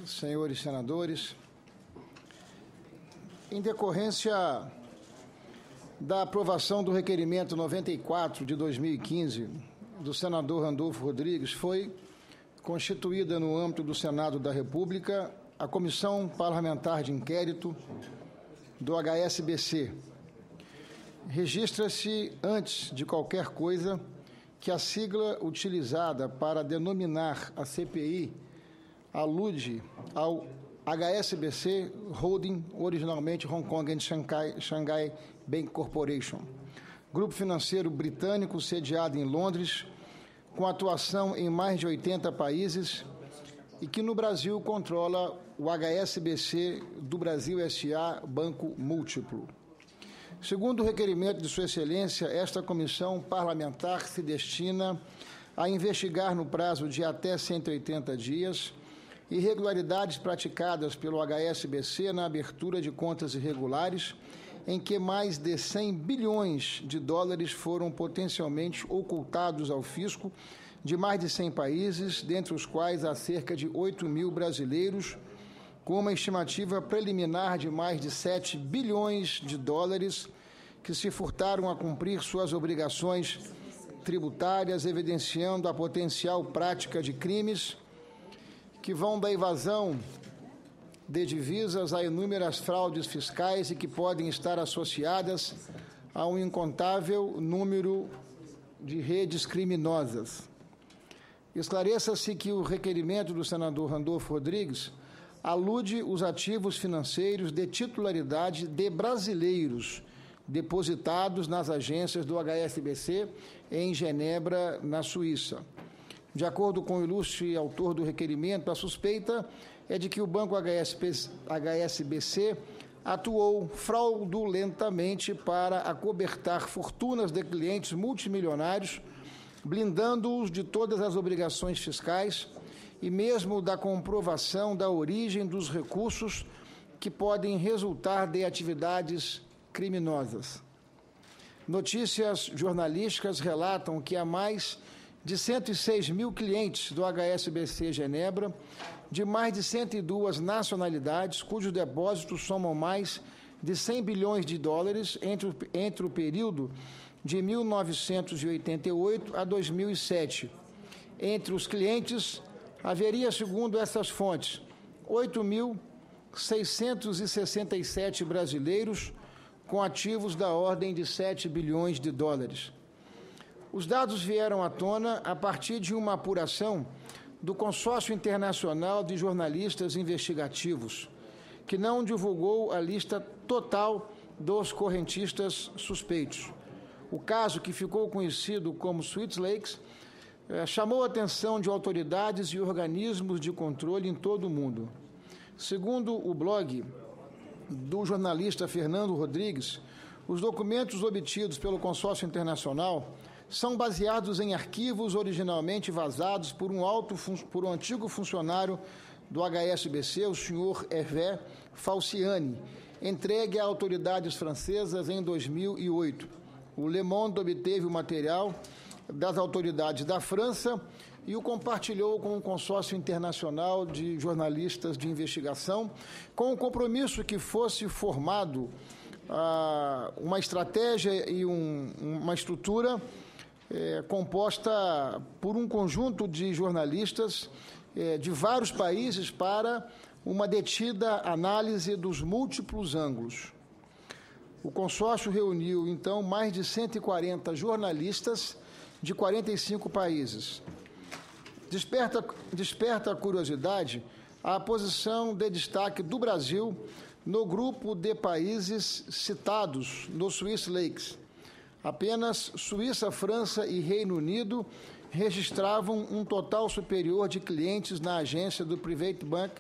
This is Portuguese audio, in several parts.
Senhores senadores, em decorrência da aprovação do requerimento 94 de 2015 do senador Randolfo Rodrigues, foi constituída no âmbito do Senado da República a Comissão Parlamentar de Inquérito do HSBC. Registra-se, antes de qualquer coisa, que a sigla utilizada para denominar a CPI alude ao HSBC Holding, originalmente Hong Kong and Shanghai Bank Corporation, grupo financeiro britânico sediado em Londres, com atuação em mais de 80 países e que no Brasil controla o HSBC do Brasil S.A. Banco Múltiplo. Segundo o requerimento de Sua Excelência, esta comissão parlamentar se destina a investigar no prazo de até 180 dias irregularidades praticadas pelo HSBC na abertura de contas irregulares, em que mais de 100 bilhões de dólares foram potencialmente ocultados ao fisco de mais de 100 países, dentre os quais há cerca de 8 mil brasileiros, com uma estimativa preliminar de mais de 7 bilhões de dólares que se furtaram a cumprir suas obrigações tributárias, evidenciando a potencial prática de crimes que vão da evasão de divisas a inúmeras fraudes fiscais e que podem estar associadas a um incontável número de redes criminosas. Esclareça-se que o requerimento do senador Randolfo Rodrigues alude os ativos financeiros de titularidade de brasileiros depositados nas agências do HSBC em Genebra, na Suíça. De acordo com o ilustre autor do requerimento, a suspeita é de que o banco HSBC atuou fraudulentamente para acobertar fortunas de clientes multimilionários, blindando-os de todas as obrigações fiscais e mesmo da comprovação da origem dos recursos que podem resultar de atividades criminosas. Notícias jornalísticas relatam que há mais de 106 mil clientes do HSBC Genebra, de mais de 102 nacionalidades, cujos depósitos somam mais de 100 bilhões de dólares entre o período de 1988 a 2007. Entre os clientes, haveria, segundo essas fontes, 8.667 brasileiros com ativos da ordem de 7 bilhões de dólares. Os dados vieram à tona a partir de uma apuração do Consórcio Internacional de Jornalistas Investigativos, que não divulgou a lista total dos correntistas suspeitos. O caso, que ficou conhecido como Sweet Lakes, chamou a atenção de autoridades e organismos de controle em todo o mundo. Segundo o blog do jornalista Fernando Rodrigues, os documentos obtidos pelo Consórcio Internacional são baseados em arquivos originalmente vazados por um antigo funcionário do HSBC, o senhor Hervé Falciani, entregue a autoridades francesas em 2008. O Le Monde obteve o material das autoridades da França e o compartilhou com o Consórcio Internacional de Jornalistas de Investigação, com o compromisso que fosse formado uma estratégia e uma estrutura composta por um conjunto de jornalistas de vários países para uma detida análise dos múltiplos ângulos. O consórcio reuniu, então, mais de 140 jornalistas de 45 países. Desperta a curiosidade a posição de destaque do Brasil no grupo de países citados no Swiss Lakes. Apenas Suíça, França e Reino Unido registravam um total superior de clientes na agência do Private Bank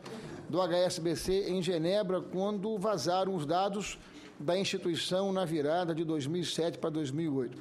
do HSBC em Genebra, quando vazaram os dados da instituição na virada de 2007 para 2008.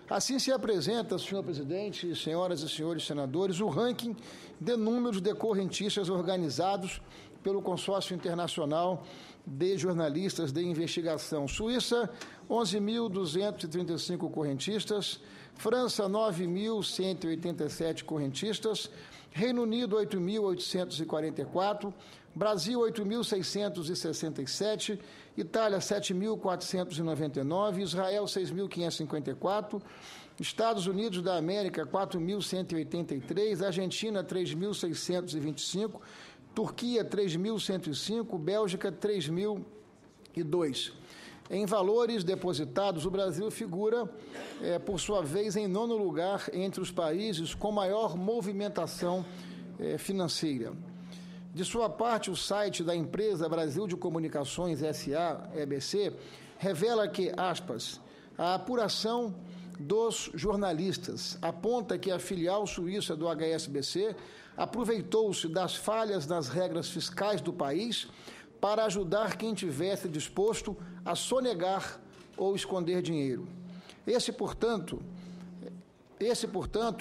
Assim se apresenta, senhor presidente, senhoras e senhores senadores, o ranking de números de correntistas organizados pelo Consórcio Internacional de Jornalistas de Investigação. Suíça, 11.235 correntistas, França, 9.187 correntistas, Reino Unido, 8.844, Brasil, 8.667, Itália, 7.499, Israel, 6.554, Estados Unidos da América, 4.183, Argentina, 3.625, Turquia, 3.105, Bélgica, 3.002. Em valores depositados, o Brasil figura, por sua vez, em 9º lugar entre os países com maior movimentação financeira. De sua parte, o site da empresa Brasil de Comunicações S.A., EBC, revela que, aspas, a apuração dos jornalistas aponta que a filial suíça do HSBC aproveitou-se das falhas nas regras fiscais do país para ajudar quem tivesse disposto a sonegar ou esconder dinheiro. Esse, portanto,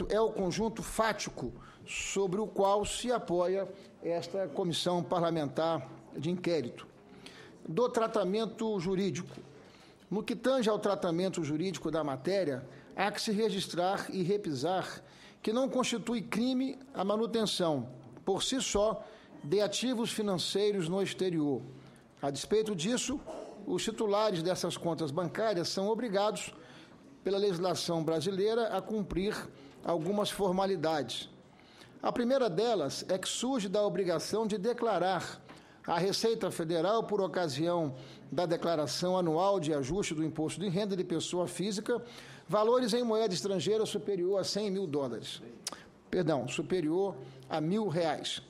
é o conjunto fático sobre o qual se apoia esta comissão parlamentar de inquérito. Do tratamento jurídico. No que tange ao tratamento jurídico da matéria, há que se registrar e repisar que não constitui crime a manutenção, por si só, de ativos financeiros no exterior. A despeito disso, os titulares dessas contas bancárias são obrigados, pela legislação brasileira, a cumprir algumas formalidades. A primeira delas é que surge da obrigação de declarar à Receita Federal, por ocasião da declaração anual de ajuste do imposto de renda de pessoa física, valores em moeda estrangeira superior a $100.000. Superior a R$1.000.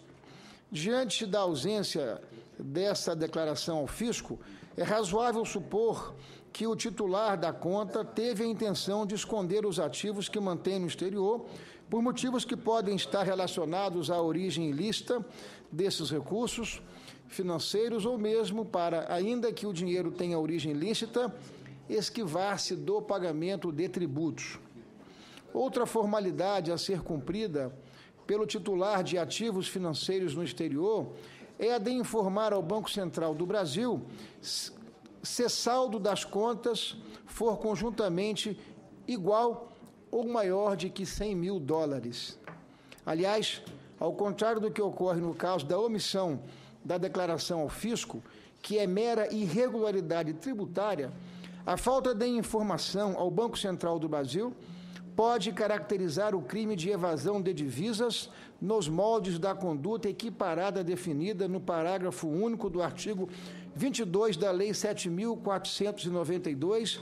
Diante da ausência dessa declaração ao fisco, é razoável supor que o titular da conta teve a intenção de esconder os ativos que mantém no exterior, por motivos que podem estar relacionados à origem ilícita desses recursos financeiros ou mesmo para, ainda que o dinheiro tenha origem lícita, esquivar-se do pagamento de tributos. Outra formalidade a ser cumprida pelo titular de ativos financeiros no exterior é a de informar ao Banco Central do Brasil se saldo das contas for conjuntamente igual ou maior de que $100.000. Aliás, ao contrário do que ocorre no caso da omissão da declaração ao fisco, que é mera irregularidade tributária, a falta de informação ao Banco Central do Brasil pode caracterizar o crime de evasão de divisas nos moldes da conduta equiparada definida no parágrafo único do artigo 22 da Lei 7.492,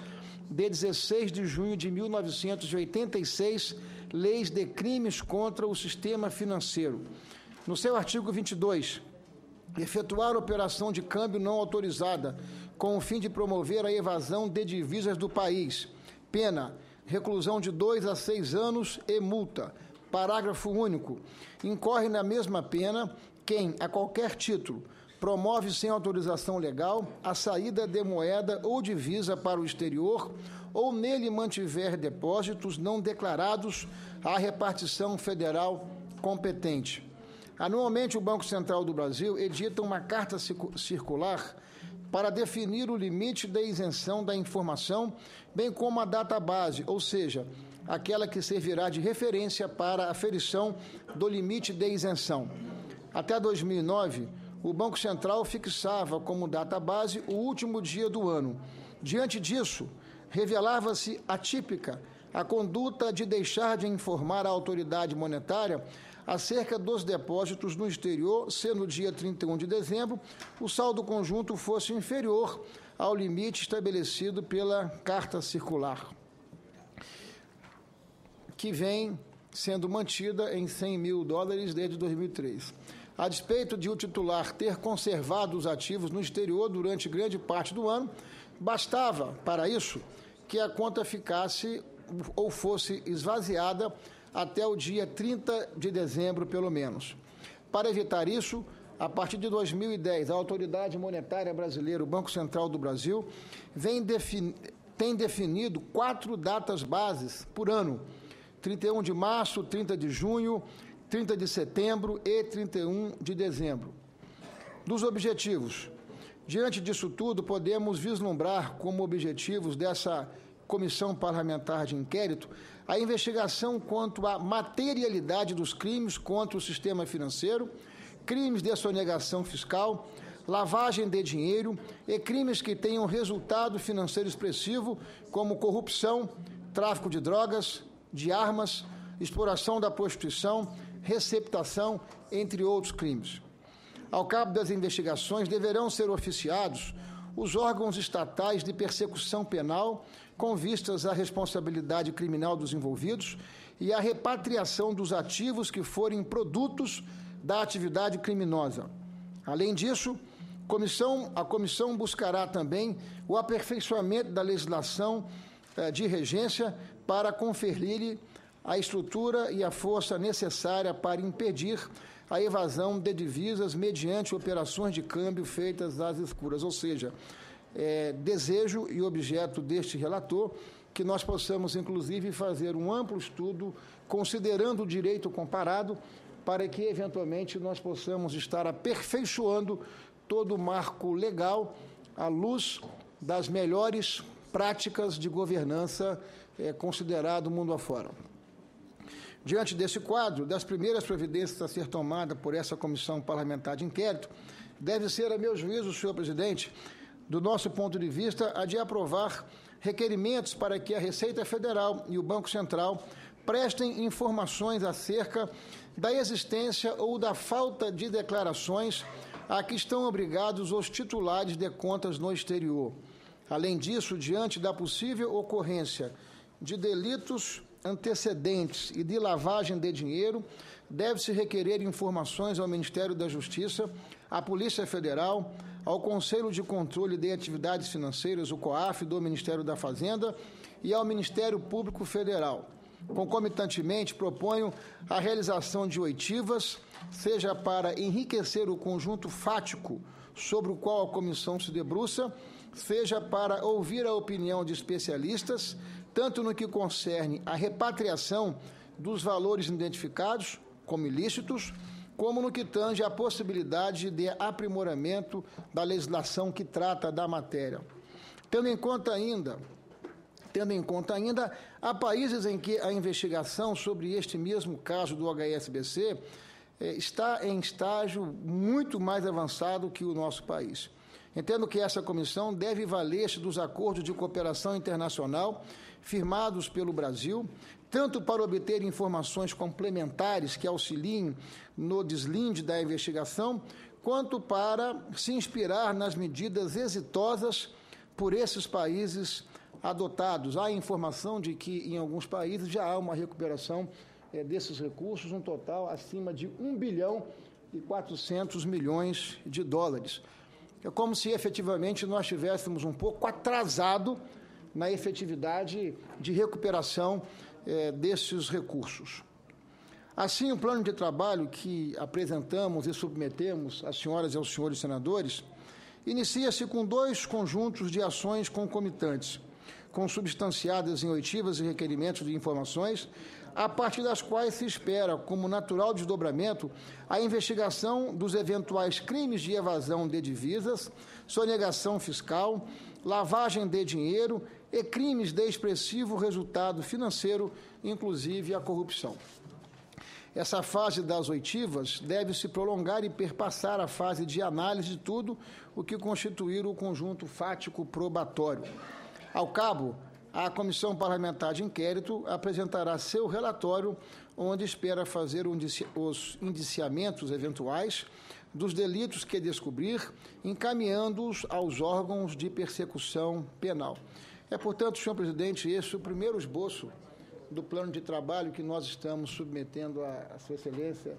de 16 de junho de 1986, Leis de Crimes contra o Sistema Financeiro. No seu artigo 22, efetuar operação de câmbio não autorizada com o fim de promover a evasão de divisas do país. Pena: reclusão de 2 a 6 anos e multa. Parágrafo único. Incorre na mesma pena quem, a qualquer título, promove sem autorização legal a saída de moeda ou divisa para o exterior ou nele mantiver depósitos não declarados à repartição federal competente. Anualmente, o Banco Central do Brasil edita uma carta circular para definir o limite de isenção da informação, bem como a database, ou seja, aquela que servirá de referência para a aferição do limite de isenção. Até 2009, o Banco Central fixava como database o último dia do ano. Diante disso, revelava-se atípica a conduta de deixar de informar a autoridade monetária acerca dos depósitos no exterior, se no dia 31 de dezembro o saldo conjunto fosse inferior ao limite estabelecido pela carta circular, que vem sendo mantida em $100.000 desde 2003. A despeito de o titular ter conservado os ativos no exterior durante grande parte do ano, bastava, para isso, que a conta ficasse ou fosse esvaziada até o dia 30 de dezembro, pelo menos. Para evitar isso, a partir de 2010, a Autoridade Monetária Brasileira, o Banco Central do Brasil, tem definido 4 datas bases por ano: 31 de março, 30 de junho, 30 de setembro e 31 de dezembro. Dos objetivos. Diante disso tudo, podemos vislumbrar como objetivos dessa comissão parlamentar de inquérito a investigação quanto à materialidade dos crimes contra o sistema financeiro, crimes de sonegação fiscal, lavagem de dinheiro e crimes que tenham resultado financeiro expressivo, como corrupção, tráfico de drogas, de armas, exploração da prostituição, receptação, entre outros crimes. Ao cabo das investigações, deverão ser oficiados os órgãos estatais de persecução penal com vistas à responsabilidade criminal dos envolvidos e à repatriação dos ativos que forem produtos da atividade criminosa. Além disso, a comissão buscará também o aperfeiçoamento da legislação de regência para conferir-lhe a estrutura e a força necessária para impedir a evasão de divisas mediante operações de câmbio feitas às escuras. Ou seja, desejo e objeto deste relator que nós possamos, inclusive, fazer um amplo estudo, considerando o direito comparado, para que, eventualmente, nós possamos estar aperfeiçoando todo o marco legal à luz das melhores práticas de governança considerado mundo afora. Diante desse quadro, das primeiras providências a ser tomada por essa comissão parlamentar de inquérito, deve ser, a meu juízo, senhor presidente, do nosso ponto de vista, a de aprovar requerimentos para que a Receita Federal e o Banco Central prestem informações acerca da existência ou da falta de declarações a que estão obrigados os titulares de contas no exterior. Além disso, diante da possível ocorrência de delitos antecedentes e de lavagem de dinheiro, deve-se requerer informações ao Ministério da Justiça, à Polícia Federal, ao Conselho de Controle de Atividades Financeiras, o COAF, do Ministério da Fazenda, e ao Ministério Público Federal. Concomitantemente, proponho a realização de oitivas, seja para enriquecer o conjunto fático sobre o qual a comissão se debruça, seja para ouvir a opinião de especialistas, tanto no que concerne a repatriação dos valores identificados como ilícitos, como no que tange à possibilidade de aprimoramento da legislação que trata da matéria. Tendo em conta ainda, há países em que a investigação sobre este mesmo caso do HSBC está em estágio muito mais avançado que o nosso país. Entendo que essa comissão deve valer-se dos acordos de cooperação internacional firmados pelo Brasil, tanto para obter informações complementares que auxiliem no deslinde da investigação, quanto para se inspirar nas medidas exitosas por esses países adotados. Há informação de que, em alguns países, já há uma recuperação desses recursos, um total acima de 1 bilhão e 400 milhões de dólares. É como se, efetivamente, nós estivéssemos um pouco atrasado na efetividade de recuperação desses recursos. Assim, o plano de trabalho que apresentamos e submetemos às senhoras e aos senhores senadores inicia-se com 2 conjuntos de ações concomitantes, consubstanciadas em oitivas e requerimentos de informações, a partir das quais se espera, como natural desdobramento, a investigação dos eventuais crimes de evasão de divisas, sonegação fiscal, lavagem de dinheiro e crimes de expressivo resultado financeiro, inclusive a corrupção. Essa fase das oitivas deve se prolongar e perpassar a fase de análise de tudo o que constituir o conjunto fático probatório. Ao cabo, a Comissão Parlamentar de Inquérito apresentará seu relatório, onde espera fazer os indiciamentos eventuais dos delitos que descobrir, encaminhando-os aos órgãos de persecução penal. Portanto, senhor presidente, esse é o primeiro esboço do plano de trabalho que nós estamos submetendo à Sua Excelência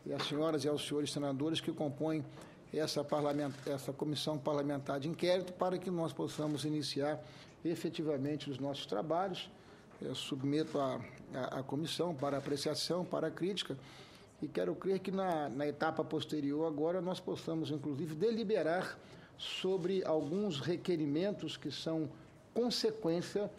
e às senhoras e aos senhores senadores que compõem essa comissão parlamentar de inquérito, para que nós possamos iniciar efetivamente os nossos trabalhos. Eu submeto à comissão para apreciação, para crítica, e quero crer que na etapa posterior agora nós possamos, inclusive, deliberar sobre alguns requerimentos que são consequência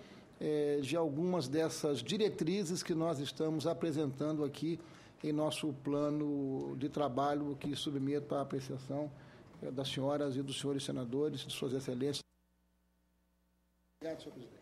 de algumas dessas diretrizes que nós estamos apresentando aqui em nosso plano de trabalho, que submeto à apreciação das senhoras e dos senhores senadores, de suas excelências. Obrigado, senhor presidente.